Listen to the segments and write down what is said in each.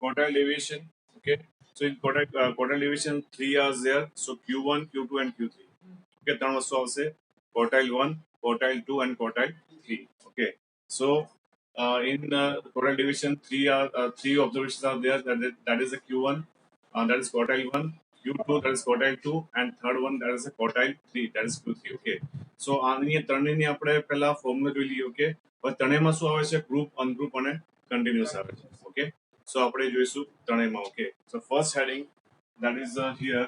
quartile deviation. Okay, so in quartile deviation 3 are there, so q1 q2 and q3. Okay, ત્રણ વસ્તુ આવશે, quartile 1, quartile 2 and quartile 3. Okay, so in quartile division 3 are 3 observations are there, that is the q1, that is quartile 1, q2 that is quartile 2, and third one that is a quartile 3, that is q3. Okay, so આની ત્રણેયની આપણે પહેલા formula જોઈ લઈએ. Okay, હવે ત્રણેયમાં શું આવે છે? Group, ungroup અને કન્ટિન્યુઅસ આવે છે. ઓકે, so આપણે જોઈશું ત્રણેયમાં. Okay, so first heading, that is here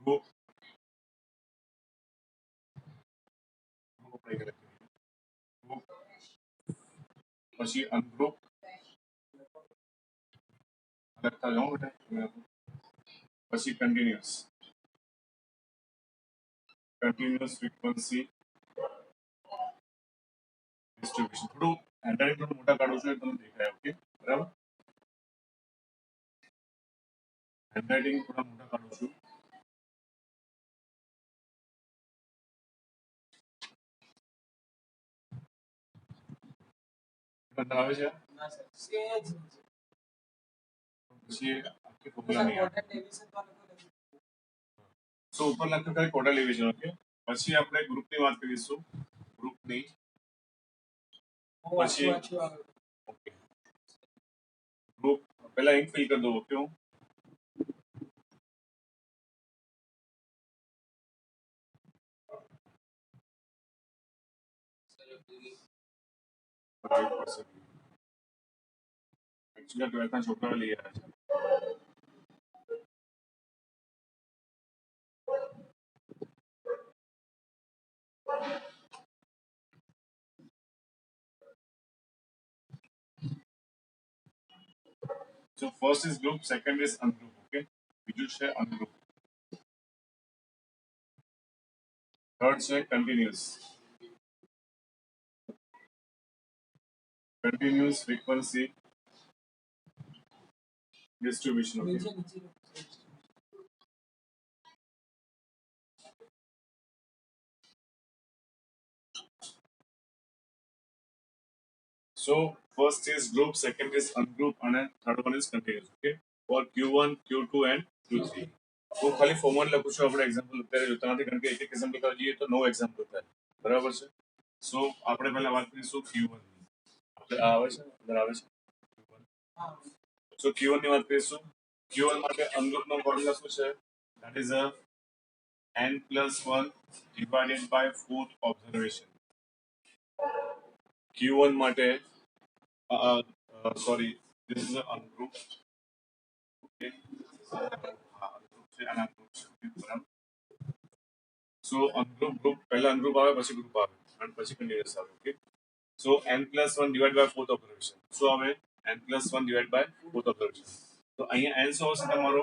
group, group પછી અનગ્રુપ લખતા જાઉં બેટા, પછી continuous frequency distribution. થોડું હેન્ડરાઇટિંગ થોડું મોટા કાઢું છું, તમને દેખાય. ઓકે, બરાબર, હેન્ડરાઇટિંગ થોડા મોટા કાઢું છું. આવે છે પછી આખી ફોર્મ્યુલા નહીં આવે. સો ઉપર લખ્યું ખાલી કોટા ડિવિઝન. ઓકે, પછી આપણે ગ્રુપની વાત કરીશું. ગ્રુપની પછી ઓકે, ગ્રુપ પહેલા ઇન્ટ ફિલ કરી દો. ઓકે, હું એકચ્યુઅલી 12th ના છોકરાઓ લઈ આવ્યા છે. So first is group, second is ungroup. Okay, બીજું છે ungroup, third છે continuous frequency distribution. Okay, so first is group, second is ungroup, and third one is continuous. Okay, for q1 q2 and q3. હું ખાલી formula લખું છું, આપણે example અત્યારે જોતા નથી, કારણ કે એક એક એક્ઝામ્પલ કરવા જઈએ તો નો એક્ઝામ્પલ થાય. બરાબર છે. સો આપણે પહેલા વાત કરીશું q1 ની. આપણે આવે છે, અંદર આવે છે q1. સો q1 ની વાત કરીશું. q1 માટે અનગ્રુપ નો ફોર્મ્યુલા શું છે? That is n+1 divided by 4th observation. q1 માટે sorry, this is an ungroup. Okay, so ungroup group પહેલા ungroup આવે, પછી group આવે, અને પછી continuous આવે. Okay, so n+1 divided by 4th observation. So આવે n+1 divided by 4th observation. તો અહીંયા n શું આવશે તમારો?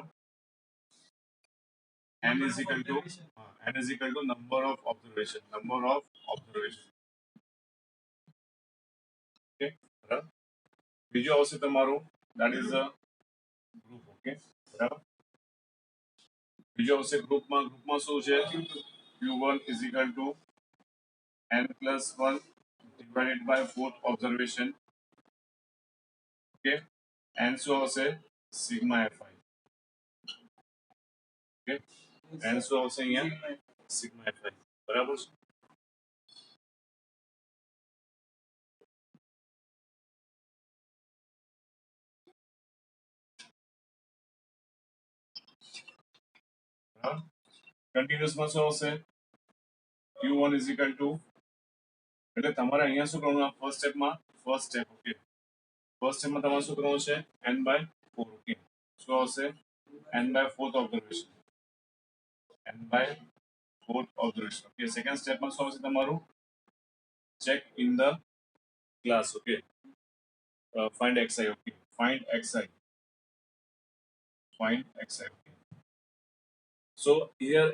n is equal to number of observation. Okay, બરાબર. બીજું આવશે તમારું, that is a group. Okay, બરાબર. બીજું આવશે ગ્રુપમાં શું છે? q1 is equal to n+1 divided by 4th observation. Okay, n શું આવશે? sigma fi. Okay, n શું આવશે અહીંયા? sigma fi. બરાબર છે. કન્ટિન્યુઅસ માં શું આવશે? q1 is equal to, એટલે તમારે અહીંયા શું કરવાનું? First step. ઓકે, ફર્સ્ટ સ્ટેપમાં તમારે શું કરવાનું છે? n/4. ઓકે, શું આવશે? n/4th observation. ઓકે, સેકન્ડ સ્ટેપમાં શું આવશે તમારું? Check in the class. Okay, find xi. Okay, find xi. Okay, so here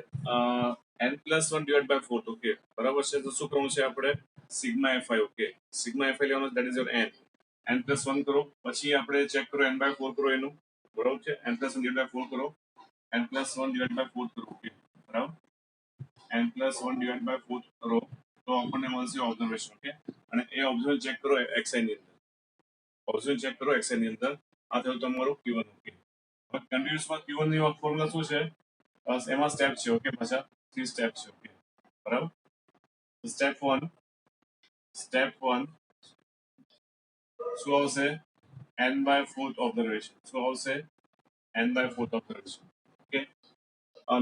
n+1 divided by 4. Okay, બરાબર છે. તો શું કરવું છે આપણે? sigma fi. Okay, sigma fi લેવાનો, that is your n. n+1 કરો, પછી આપણે ચેક કરો n/4 કરો એનું. બરાબર છે. n+1 divided by 4 કરો, n+1 divided by 4 કરો. Okay, બરાબર. n+1 divided by 4 કરો તો આપણને મળશે ઓબ્ઝર્વેશન. ઓકે, અને એ ઓબ્ઝર્વેશન ચેક કરો xi ની અંદર. ઓબ્ઝર્વેશન ચેક કરો xi ની અંદર. આ થયું તમારું Q1. ઓકે, હવે કન્ટિન્યુઅસમાં Q1 ની ફોર્મ્યુલા શું છે? બસ એમાં સ્ટેપ છે. ઓકે, પાછા 3 સ્ટેપ છે. ઓકે, બરાબર. સ્ટેપ 1 શું આવશે? n by 4th observation. શું આવશે? n by 4th observation. Okay,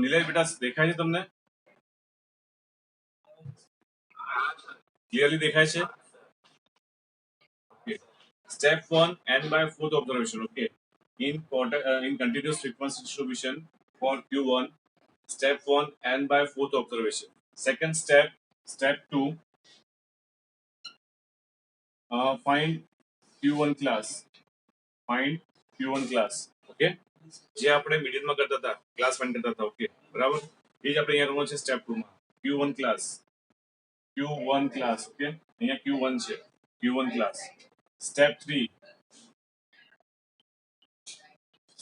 Nilay બેટા દેખાય છે તમને? ક્લિયરલી દેખાય છે? Okay. Step 1, n by 4th observation. Okay. In continuous frequency distribution for Q1, step 1, n by 4th observation. Second step, step 2, find Q1 class. Find Q1 class. Okay. જે આપણે મીડિયનમાં કરતા હતા, ક્લાસ ફાઇન્ડ કરતા હતા. Okay, બરાબર. એ જ આપણે અહીંયા કરવાનું છે સ્ટેપ 2 માં. Q1 class. Q1 class. Okay, અહીંયા Q1 છે. Q1 class. સ્ટેપ 3,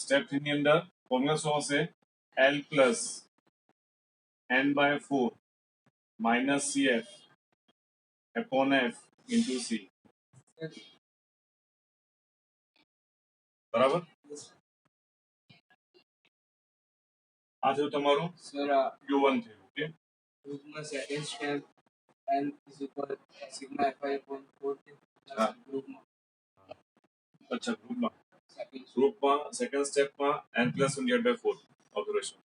સ્ટેપ 3 ની અંદર ફોર્મ્યુલા શું આવશે? L plus n by 4 minus CF upon F into C. બરાબર? આ થયું તમારું સર Q1 થયું. ઓકે, ગ્રુપમાં second step n is equal sigma fi upon 4 હા. ગ્રુપમાં અચ્છા, ગ્રુપમાં સેકન્ડ સેકન્ડ સ્ટેપમાં n plus 1 divided by 4 observation.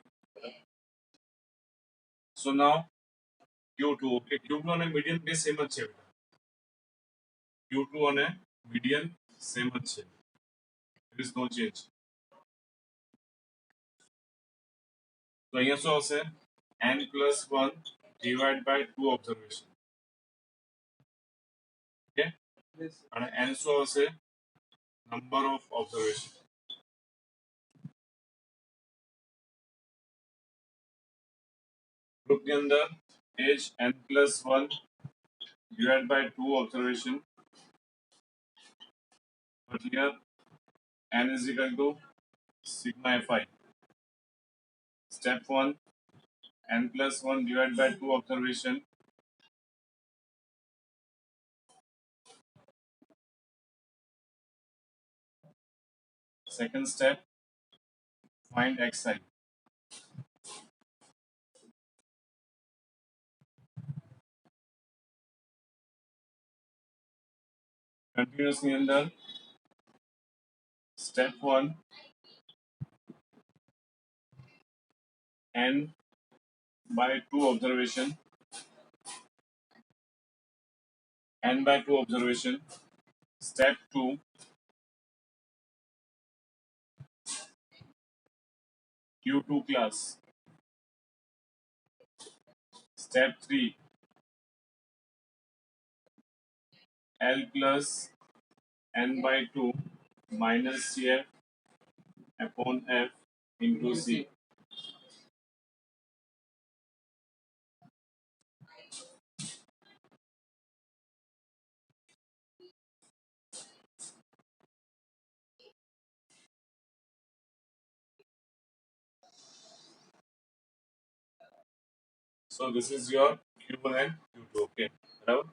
So now Q2. Okay, Q2 અને મીડિયન બે સેમ જ છે. Q2 અને મીડિયન સેમ જ છે. there is no change. તો અહીંયા શું આવશે? n plus 1 divided by 2 observation. Okay, અને n શું આવશે? Number of observation. ગ્રુપની અંદર એજ n plus 1 divided by 2 observation. But here n is equal to sigma fi. Step 1, n plus 1 divided by 2 observation. Second step, find xi. Continuous ની અંદર step 1, n by 2 observation. N by 2 observation. Step 2, Q2 class. Step 3, L plus n by 2 minus CF upon F into C. So this is your Q1 and Q2. Okay, બરાબર.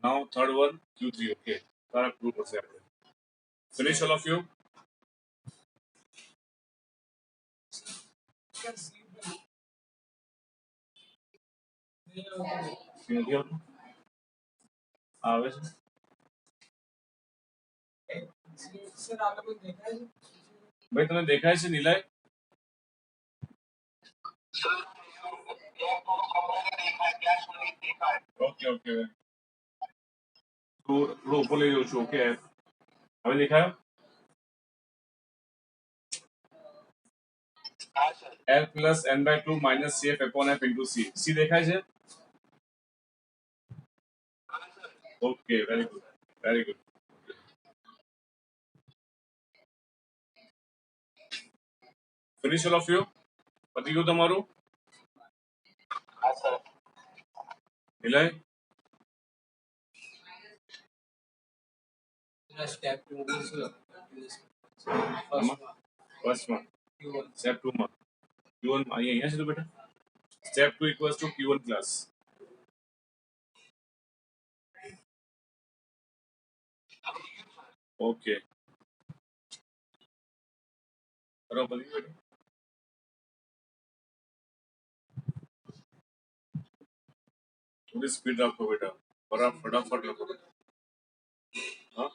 Now third one, Q3. Okay, તારા proof હશે આપણે. Finish all of you. નથી આવતું? આવે છે? Sir આ લોકો દેખાય છે ભાઈ તમને દેખાય છે નિલય? ઓકે ઓકે, થોડું ઉપર લઈ જઉં છું. ઓકે, હવે દેખાયો? L plus n by 2 minus CF upon F into C. C દેખાય છે? Okay, very good, very good. Finish all of you? પતી ગયું તમારું? નિલય? સ્ટેપ 2 ફર્સ્ટમાં, Q1 સ્ટેપ 2 માં. Q1 અહીંયા છે તો બેટા. Step 2 equals to Q1 class. Okay, बराबर ही बेटा थोड़ी स्पीड रखो बेटा बड़ा फटाफट लिखो हाँ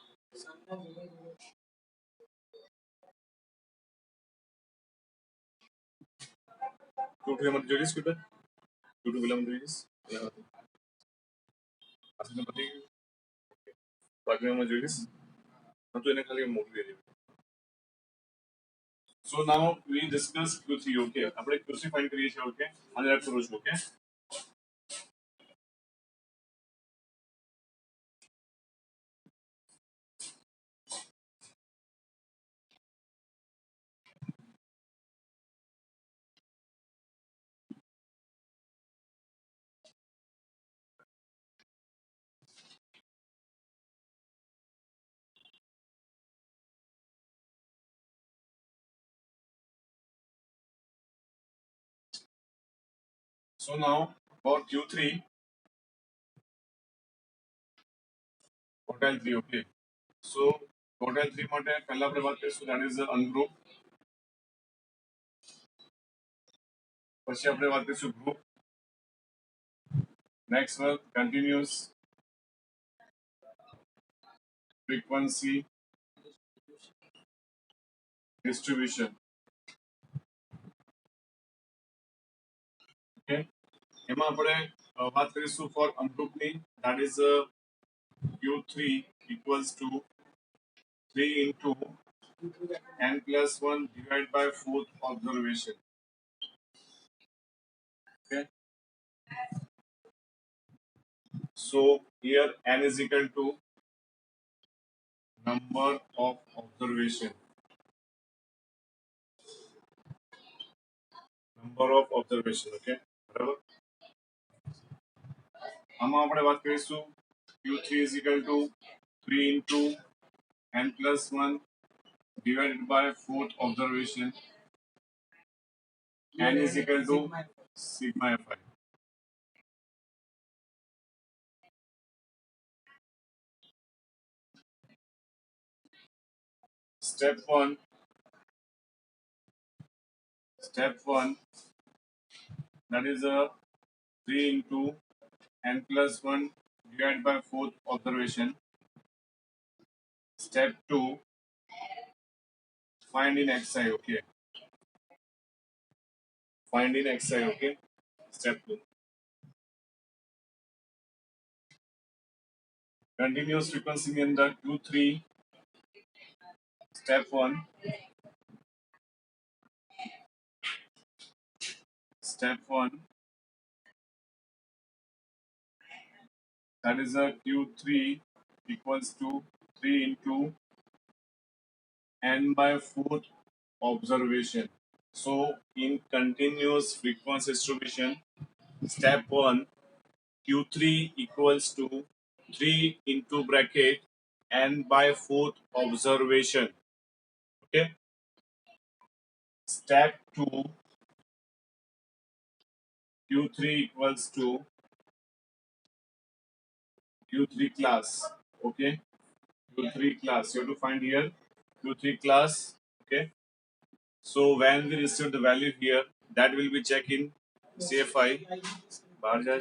2 मत जोड़िस बेटा 2 बिलम जोड़िस असली पति बाकी में जोड़िस हम तो इन्हें खाली मोड़ दे So now we discuss Q3 okay આપણે Q3 find કરીએ છીએ okay અને યાદ કરું છું okay So now for Q3 quartile 3 okay so quartile 3 માટે પહેલા આપણે વાત કરીશું that is the ungroup પછી આપણે વાત કરીશું group next one continuous frequency distribution okay એમાં આપણે વાત કરીશું for ungroup ની that is Q3 equals to 3 into n plus 1 divided by 4th observation okay so here n is equal to number of observation okay બરાબર આમાં આપણે વાત કરીશું q3 is equal to 3 into n plus 1 divided by 4th observation n is equal to sigma fi step 1 that is a 3 into n plus 1 divided by 4th observation step 2 find in xi okay find in xi okay step 2 continuous frequency ની અંદર q3 step 1 that is a q3 equals to 3 into n by 4th observation so in continuous frequency distribution step 1 q3 equals to 3 into bracket n by 4th observation okay step 2 q3 equals to q3 class okay q3 class you have to find here q3 class okay so when we receive the value here that will be checked in cfi बाहर जा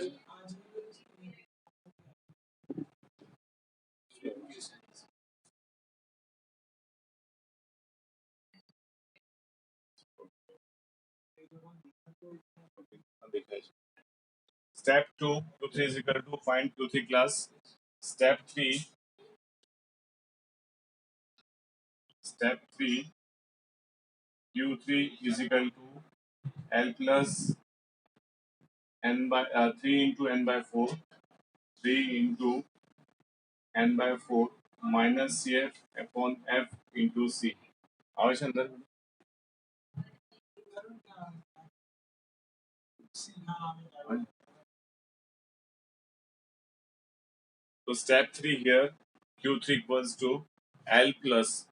step 2 q3 is equal to find q3 class step 3 q3 is equal to l plus n by 3 into n by 4 3 into n by 4 minus cf upon f into c આવે છે અંદર so step 3 here q3 equals to l plus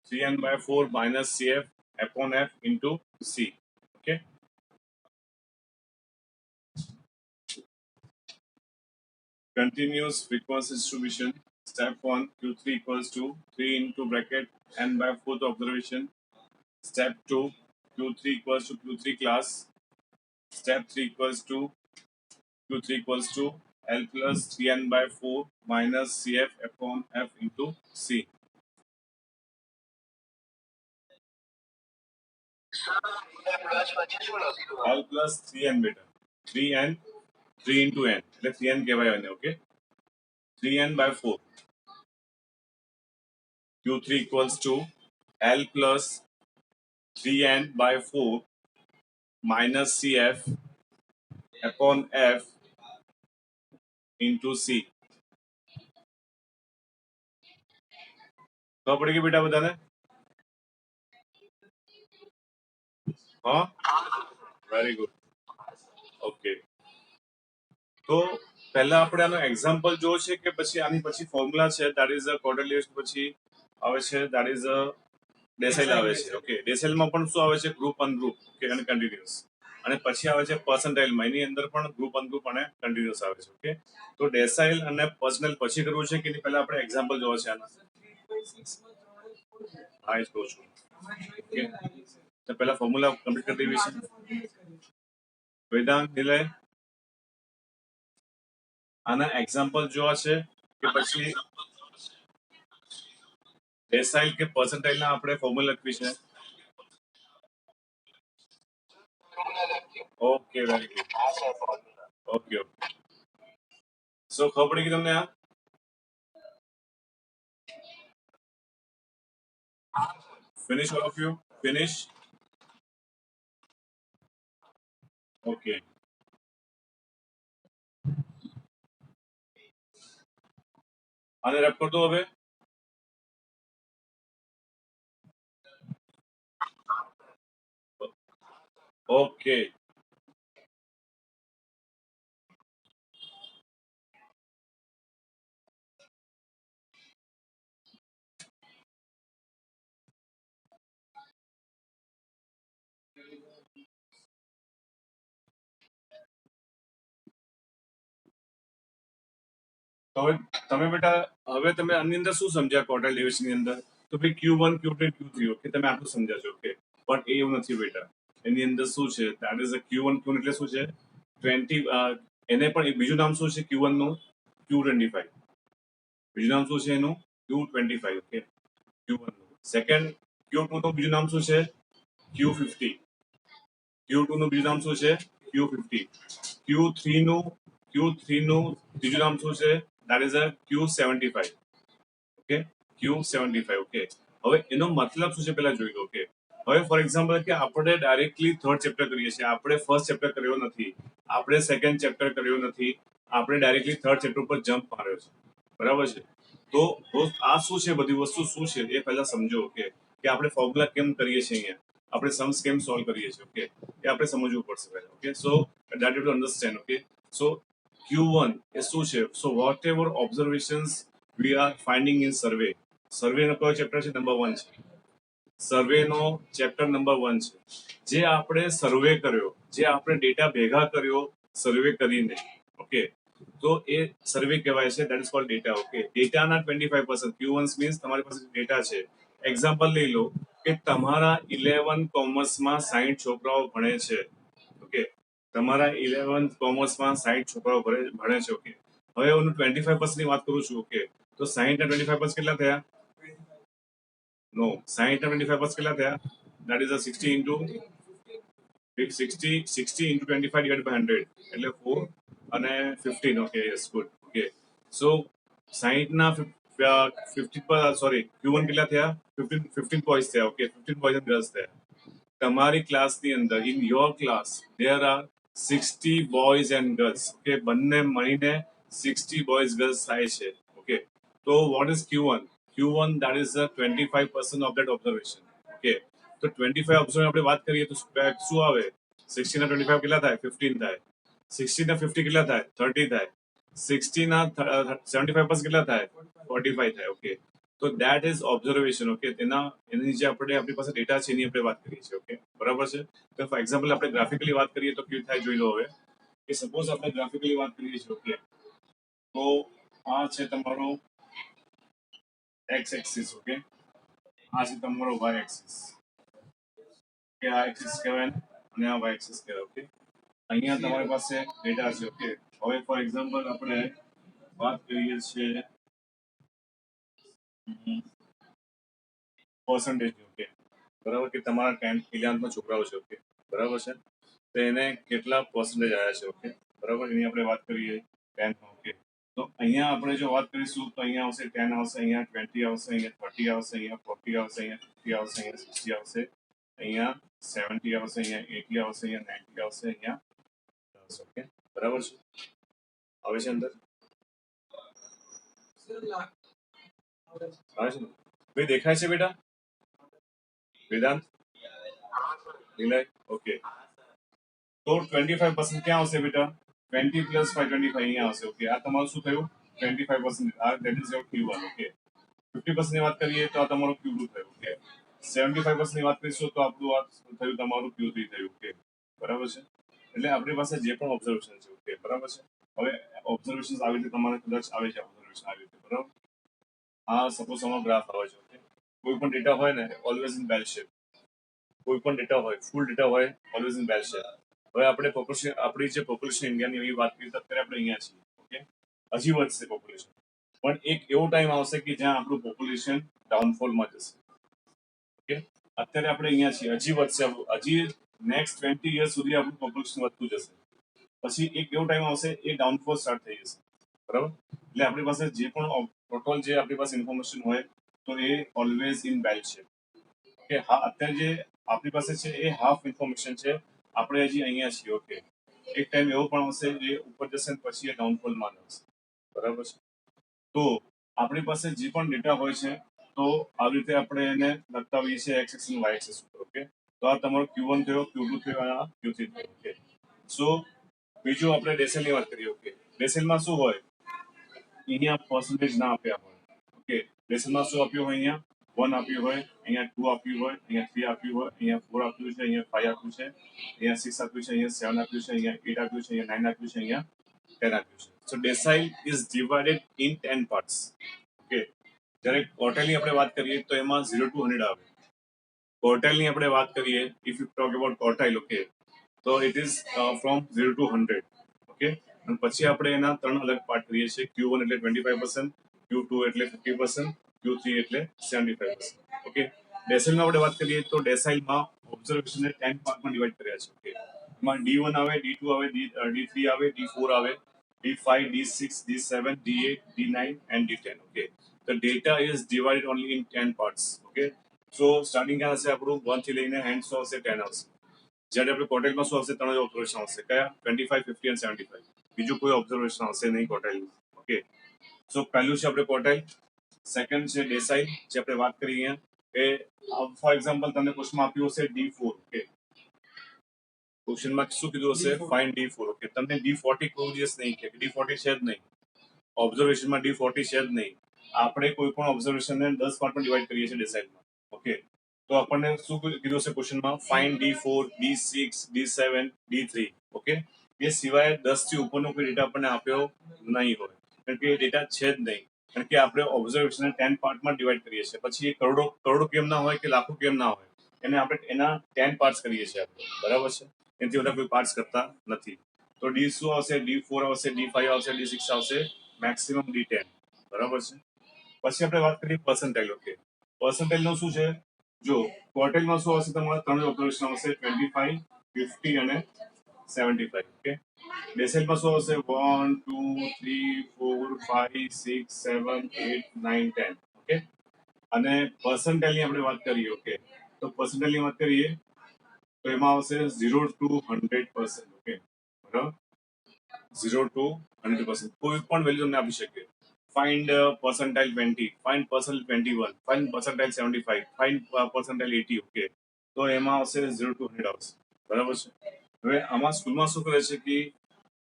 3n by 4 minus cf upon f into c okay continuous frequency distribution step 1 q3 equals to 3 into bracket n by 4th observation Step 2, Q3 equals to Q3 class. Step 3 equals to Q3 equals to L plus 3n by 4 minus CF upon F into C. L plus 3n beta. 3n, 3 into n. એટલે 3n કહેવાય આને, okay? 3n by 4. Q3 equals to L plus 3n by 4 minus CF upon F into C. ખબર પડી ગઈ બેટા બધાને? હા, very good. Okay, તો પહેલા આપણે આનો એક્ઝામ્પલ જોવો છે કે પછી આની પછી ફોર્મ્યુલા છે, ધેટ ઇઝ અ ક્વોર્ટરલી પછી આવે છે, ધેટ ઇઝ અ ડેસાઇલ આવે છે. ઓકે, ડેસાઇલમાં પણ શું આવે છે? ગ્રુપ અનગ્રુપ, ઓકે, અને કન્ટિન્યુઅસ. અને પછી આવે છે પર્સન્ટાઇલમાં, એની અંદર પણ ગ્રુપ અનગ્રુપ અને કન્ટિન્યુઅસ આવે છે. ઓકે, તો ડેસાઇલ અને પર્સનલ પછી કરવું છે કે એની પહેલા આપણે એક્ઝામ્પલ જોવો છે આના? હા, એ જ કહું છું. ઓકે, તો પહેલા ફોર્મ્યુલા કમ્પ્લીટ કરી દેવી છે. વેદાંત નિલય, આના એક્ઝામ્પલ જોવા છે કે પછી ડેસાઇલ કે પર્સન્ટાઇલના આપણે ફોર્મ્યુલા લખવી છે? Okay, very good. Okay, okay. So ખબર પડી ગઈ તમને આ? Finish all of you? Finish? Okay. આને રેપ કર દો હવે. ઓકે, તો હવે તમે બેટા હવે તમે આની અંદર શું સમજ્યા ક્વાર્ટર ડિવિઝન ની અંદર? તો ભાઈ Q1 Q2 Q3, ઓકે, તમે આટલું સમજ્યા છો. ઓકે, પણ એ એવું નથી બેટા. એની અંદર શું છે? That is a Q1 Q1 એટલે શું છે? 20, એને પણ એક બીજું નામ શું છે Q1 નું? Q25. બીજું નામ શું છે એનું? Q25. ઓકે, Q1 નું. સેકન્ડ Q2 નું બીજું નામ શું છે? Q50. Q2 નું બીજું નામ શું છે? Q50. Q3 નું ત્રીજું નામ શું છે? That is a Q75. Okay, Q75. Okay, હવે એનો મતલબ શું છે પહેલા જોઈ લો. ઓકે, હવે ફોર એક્ઝામ્પલ કે આપણે ડાયરેક્ટલી થર્ડ ચેપ્ટર કરીએ છીએ, આપણે ફર્સ્ટ ચેપ્ટર કર્યો નથી, આપણે સેકન્ડ ચેપ્ટર કર્યો નથી, આપણે ડાયરેક્ટલી થર્ડ ચેપ્ટર પર જમ્પ માર્યો છે. બરાબર છે? તો આ શું છે? બધી વસ્તુ શું છે એ પહેલા સમજો. ઓકે, કે આપણે ફોર્મ્યુલા કેમ કરીએ છીએ, અહીંયા આપણે સમ્સ કેમ સોલ્વ કરીએ છીએ. ઓકે, એ આપણે સમજવું પડશે પહેલા. Okay, so that you to understand. Okay, so Q1 એ શું છે? So what ever observations we are finding in survey. સર્વે નો કયો ચેપ્ટર છે? નંબર 1 છે. સર્વે નો ચેપ્ટર નંબર 1 છે. જે આપણે સર્વે કર્યો, જે આપણે ડેટા ભેગા કર્યો સર્વે કરીને, ઓકે, તો એ સર્વે કહેવાય છે. That is called data. Okay, ડેટાના 25% Q1 મીન્સ તમારી પાસે ડેટા છે. એક્ઝામ્પલ લઈ લો કે તમારા 11 કોમર્સમાં 60 છોકરાઓ ભણે છે. ઓકે, તમારા 11 કોમર્સમાં 60 છોકરાઓ ભણે છે. ઓકે, હવે હું 25% ની વાત કરું છું. ઓકે, તો 60 ના 25% કેટલા થયા? નો, 60 ના 25% કેટલા થયા? That is a 60 into 60 into 25 divided by 100 એટલે 4 અને 15. Okay, yes, good. ઓકે, સો 60 ના 50 પર સોરી Q1 કેટલા થયા? 15 બોયઝ થયા. ઓકે, 15 બોયઝ એન્ડ ગર્લ્સ થયા. તમારી ક્લાસની અંદર in your class there are 60 boys and girls. Okay, બંને મળીને 60 boys girls થાય છે. ઓકે, તો what is Q1? Q1 that is the 25% of that observation. Okay, તો 25 ઓબ્ઝર્વેશન આપણે વાત કરીએ તો શું આવે? 60 ના 25 કેટલા થાય? 15 થાય. 60 ના 50 કેટલા થાય? 30 થાય. 60 ના 75% કેટલા થાય? 45 થાય. ઓકે, તો that is observation. ઓકે, એની જે આપણી પાસે ડેટા છે એની આપણે વાત કરીએ છીએ. ઓકે, બરાબર છે? તો ફોર એક્ઝામ્પલ આપણે ગ્રાફિકલી વાત કરીએ તો કેવું થાય જોઈ લો. હવે કે સપોઝ આપણે ગ્રાફિકલી વાત કરીએ છીએ. ઓકે, તો આ છે તમારો x એક્સિસ. ઓકે, આ છે તમારો y એક્સિસ. કે આ એક્સિસ કહેવાય અને આ વાય એક્સિસ કહેવાય. ઓકે, અહીંયા તમારી પાસે ડેટા છે. ઓકે, હવે ફોર એક્ઝામ્પલ આપણે વાત કરીએ છીએ પર્સન્ટેજ. ઓકે, બરાબર, કે તમારા 10th 11th છોકરાઓ છે. ઓકે, બરાબર છે, તો એને કેટલા પર્સન્ટેજ આવ્યા છે. ઓકે, બરાબર, એની આપણે વાત કરીએ 10th. ઓકે, તો અહીંયા આપણે જો વાત કરીશું તો અહીંયા આવશે 10 આવશે, અહીંયા 20 આવશે, અહીંયા 30 આવશે, અહીંયા 40 આવશે, અહીંયા 50 આવશે, અહીંયા 60 આવશે, અહીંયા 70 આવશે, અહીંયા 80 આવશે, અહીંયા 90 આવશે, અહીંયા આવશે. ઓકે, બરાબર છે, આવે છે અંદર, આવે છે ને? ભાઈ દેખાય છે બેટા વેદાંત, વિનય? ઓકે, તો 25% ક્યાં આવશે બેટા? 20 પ્લસ 5 25 અહીંયા આવશે. ઓકે, આ તમારું શું થયું? 25%. આ that is your Q1. Okay, 50% ની વાત કરીએ તો આ તમારું Q2 થયું. ઓકે, 75% ની વાત કરીશું તો આપણું આ થયું તમારું Q3 થયું. ઓકે, બરાબર છે, એટલે આપણી પાસે જે પણ ઓબ્ઝર્વેશન છે. ઓકે, બરાબર છે, હવે ઓબ્ઝર્વેશન આવી રીતે તમારે કદાચ આવે છે ઓબ્ઝર્વેશન આવી રીતે, બરાબર. આ સપોઝ અમારો ગ્રાફ આવે છે. ઓકે, કોઈ પણ ડેટા હોય ને ઓલવેઝ ઇન બેલ શેપ, કોઈ પણ ડેટા હોય ફૂલ ડેટા હોય ઓલવેઝ ઇન બેલ શેપ. હવે આપણે પોપ્યુલેશન, આપણી જે પોપ્યુલેશન ઇન્ડિયાની એવી વાત કરીએ તો અત્યારે આપણે અહીંયા છીએ. ઓકે, હજી વધશે પોપ્યુલેશન, પણ એક એવો ટાઈમ આવશે કે જ્યાં આપણું પોપ્યુલેશન ડાઉનફોલમાં જશે. ઓકે, અત્યારે આપણે અહીંયા છીએ, હજી વધશે, હજી નેક્સ્ટ 20 યર્સ સુધી આપણું પોપ્યુલેશન વધતું જશે. પછી એક એવો ટાઈમ આવશે એ ડાઉનફોલ સ્ટાર્ટ થઈ જશે. બરાબર, એટલે આપણી પાસે જે પણ ટોટલ જે આપણી પાસે ઇન્ફોર્મેશન હોય તો એ ઓલવેઝ ઇન બેલ છે. કે હા, અત્યારે જે આપણી પાસે છે એ હાફ ઇન્ફોર્મેશન છે, આપણે હજી અહીંયા છીએ. ઓકે, એક ટાઈમ એવો પણ આવશે જે ઉપર જશે ને પછી એ ડાઉનફોલમાં આવશે. બરાબર છે, તો આપણી પાસે જે પણ ડેટા હોય છે તો આવી રીતે આપણે એને લખતા હોઈએ છીએ એક્સ એક્સિસ અને વાય એક્સિસ ઉપર. ઓકે, તો આ તમારો Q1 થયો, Q2 થયો અને આ Q3 થયો. ઓકે, સો બીજું આપણે ડેસિલની વાત કરીએ. ઓકે, ડેસિલમાં શું હોય? અહીંયા પર્સન્ટેજ ના આપ્યા હોય. ઓકે, ડેસિલમાં શું આપ્યું હોય? અહીંયા 1 આપ્યું હોય, અહીંયા 2 આપ્યું હોય, અહીંયા 3 આપ્યું હોય, અહીંયા 4 આપ્યું છે, અહીંયા 5 આપ્યું છે, અહીંયા 6 આપ્યું છે, અહીંયા 7 આપ્યું છે, અહીંયા 8 આપ્યું છે, અહીંયા 9 આપ્યું છે, અહીંયા 10 આપ્યું છે. So decile is divided in 10 parts. Okay, જ્યારે ક્વાર્ટાઇલની આપણે વાત કરીએ તો એમાં 0 to 100 આવે. ક્વાર્ટાઇલની આપણે વાત કરીએ, if you talk about quartile, okay, તો it is from 0 to 100. Okay, અને પછી આપણે એના 3 અલગ પાર્ટ કરીએ છીએ. Q1 એટલે 25%, Q2 એટલે 50%, Q3 એટલે 75%. ઓકે, ડેસાઇલમાં આપણે વાત કરીએ તો ડેસાઇલમાં ઓબ્ઝર્વેશનને 10 પાર્ટમાં ડિવાઇડ કર્યા છે. ઓકે, એમાં D1 આવે, D2 આવે, D3 આવે, D4 આવે, D5, D6, D7, D8, D9 and D10. Okay, the data is divided only in 10 parts. Okay, so starting ક્યાં હશે આપણું 1 થી લઈને એન્ડ શું આવશે 10 આવશે. જ્યારે આપણે ક્વાર્ટાઇલમાં શું આવશે? 3 ઓબ્ઝર્વેશન આવશે. કયા? 25, 50 અને 75. બીજું કોઈ ઓબ્ઝર્વેશન આવશે નહીં ક્વાર્ટાઇલમાં. ઓકે, સો પહેલું છે આપણે ક્વાર્ટાઇલ, સેકન્ડ છે ડેસાઇલ જે આપણે વાત કરી અહીંયા કે ફોર એક્ઝામ્પલ તમને ક્વેશ્ચનમાં આપ્યું હશે D4. ઓકે, ક્વેશ્ચનમાં શું કીધું હશે? Find D4. ઓકે, તમને D40 કોઈ દિવસ નહીં કે D40 છે જ નહીં, ઓબ્ઝર્વેશનમાં D40 છે જ નહીં. આપણે કોઈ પણ ઓબ્ઝર્વેશનને 10 પાર્ટમાં ડિવાઇડ કરીએ છીએ ડેસાઇલમાં. ઓકે, તો આપણને શું કીધું છે ક્વેશ્ચનમાં? Find D4, D6, D7, D3. Okay, એ સિવાય 10 થી ઉપરનો કોઈ ડેટા આપણને આપ્યો નહીં હોય, કારણ કે એ ડેટા છે જ નહીં, કારણ કે આપણે ઓબ્ઝર્વેશનને 10 પાર્ટમાં ડિવાઇડ કરીએ છીએ. પછી એ કરોડો કરોડો કેમ ના હોય કે લાખો કેમ ના હોય, એને આપણે એના 10 પાર્ટ્સ કરીએ છીએ આપણે. બરાબર છે, એનાથી બધા કોઈ પાર્ટ્સ કરતા નથી. તો D શું આવશે? D4 આવશે, D5 આવશે, D6 આવશે, મેક્સિમમ D10. બરાબર છે, પછી આપણે વાત કરીએ પર્સન્ટાઇલ. ઓકે, પર્સન્ટાઇલ નું શું છે? જો ક્વાર્ટાઇલમાં શું આવશે? તમારા 3 ઓબ્ઝર્વેશન આવશે, 25, 50 અને 75. ઓકે, ડેસિલમાં શું આવશે? 1, 2, 3, 4, 5, 6, 7, 8, 9, 10. ઓકે, અને પર્સન્ટાઇલની આપણે વાત કરીએ. ઓકે, તો પર્સન્ટાઇલની વાત કરીએ તો એમાં આવશે 0 to 100%. ઓકે, બરાબર, 0 to 100%. કોઈ પણ વેલ્યુ તમને આપી શકે. Find percentile 20, find percentile 21, find percentile 75, find percentile 80. Okay, તો એમાં આવશે 0 to 100 આવશે. બરાબર છે, હવે આમાં સ્કૂલમાં શું કરે છે કે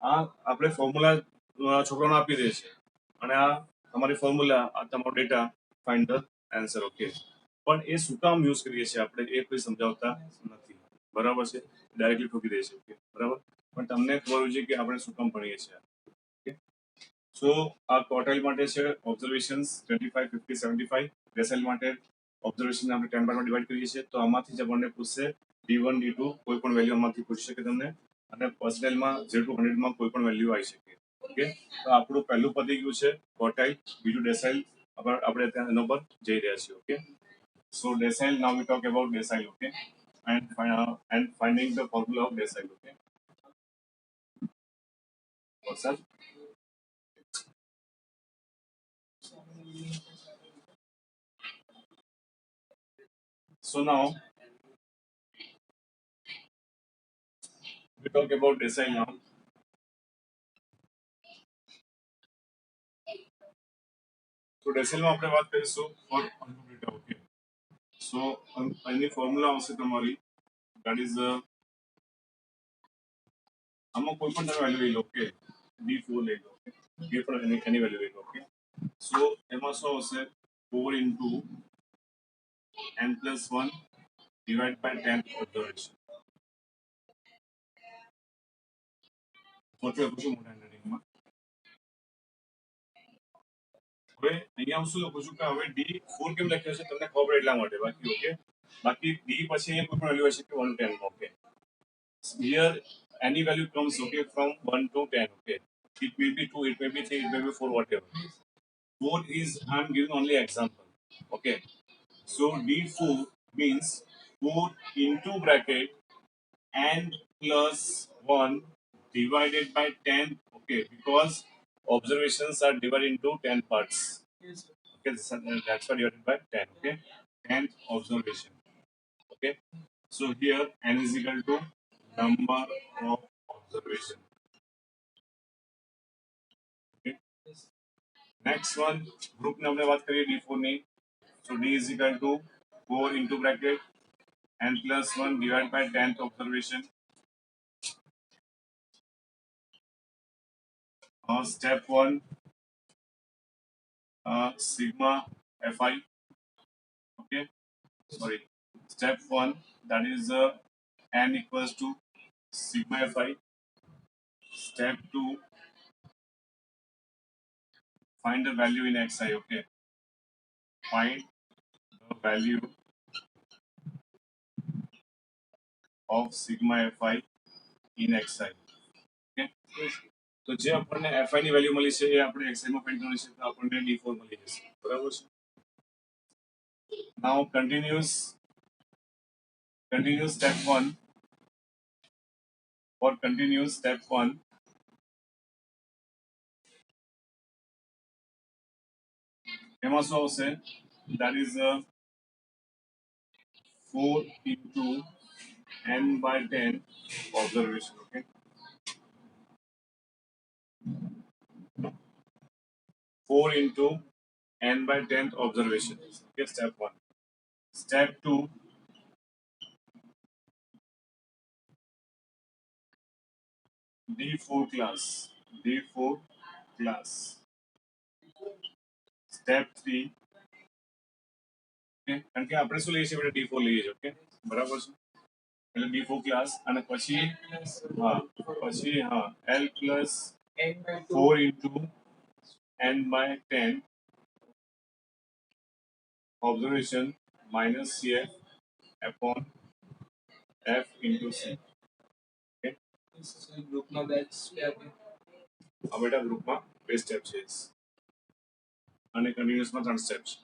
આ આપણે ફોર્મ્યુલા છોકરાઓને આપી દે છે અને આ તમારી ફોર્મ્યુલા, આ તમારો data, find the answer. Okay, પણ એ શું કામ યુઝ કરીએ છીએ આપણે એ કોઈ સમજાવતા નથી. બરાબર છે, ડાયરેક્ટલી ઠોકી દે છે. ઓકે, બરાબર, પણ તમને ખબર હોય છે કે આપણે શું કામ ભણીએ છીએ. ઓકે, સો આ ક્વાર્ટાઇલ માટે છે ઓબ્ઝર્વેશન્સ 25, 50, 75. ડેસાઇલ માટે ઓબ્ઝર્વેશન આપણે 10 પાર્ટમાં ડિવાઇડ કરીએ છીએ. તો આમાંથી જ આપણને પૂછશે D1 D2 કોઈ પણ વેલ્યુ આમાંથી પૂછી શકે તમને અને પર્સનલમાં 0 to 100 માં કોઈ પણ વેલ્યુ આવી શકે ઓકે તો આપણું પહેલું પતી ગયું છે ક્વોર્ટાઇલ બીજું ડેસાઇલ આપણે ત્યાં એના પર જઈ રહ્યા છીએ okay so decile now we talk about decile okay and finding the formula of decile okay what's up so now we talk about decile now so decile માં આપણે વાત કરીશું for data okay so any formula આવશે તમારી that is આમાં કોઈ પણ તમે વેલ્યુ લઈ લો ઓકે d4 લઈ લો ઓકે જે પણ એની વેલ્યુ લઈ લો ઓકે સો એમાં શું આવશે 4 into n plus 1 divided by 10 observation okay પૂછું મોટા હેન્ડરાઇટિંગમાં હવે અહીંયા હું શું લખું છું કે હવે d4 કેમ લખ્યો છે તમને ખબર એટલા માટે બાકી ઓકે બાકી d પછી અહીંયા કોઈ પણ વેલ્યુ હશે કે 1 10 okay here any value comes okay from 1 to 10 okay it may be 2 it may be 3 it may be 4 whatever 4 is I'm giving only example okay so d4 means 4 into bracket and plus 1 divided by 10 okay because observations are divided into 10 parts okay that's why divided by 10 okay 10 observation okay so here n is equal to number of observation okay next one group ने हमने बात करी d4 ने so d is equal to 4 into bracket n plus 1 divided by 10th observation step 1 sigma fi okay sorry step 1 that is n equals to sigma fi step 2 find the value in xi okay find the value of sigma fi in xi okay તો જે આપણને fi ની value મળી છે એ આપણે xi માં find કરવાની છે તો આપણને d4 મળી જશે બરાબર છે now continuous step 1 for continuous step 1 એમાં શું આવશે that is 4 into n by 10 observation okay 4 into n by 10th observation okay step 1 step 2 d4 class step 3 okay કારણ કે આપણે શું લઈએ છીએ આપણે d4 લઈએ છીએ ઓકે બરાબર છે એટલે d4 ક્લાસ અને પછી l plus 4 into n by 10 observation minus cf upon f into c okay ગ્રુપમાં બેચ સ્ટેપ આ બેટા ગ્રુપમાં બે સ્ટેપ છે અને કન્ટિન્યુઅસમાં 3 સ્ટેપ છે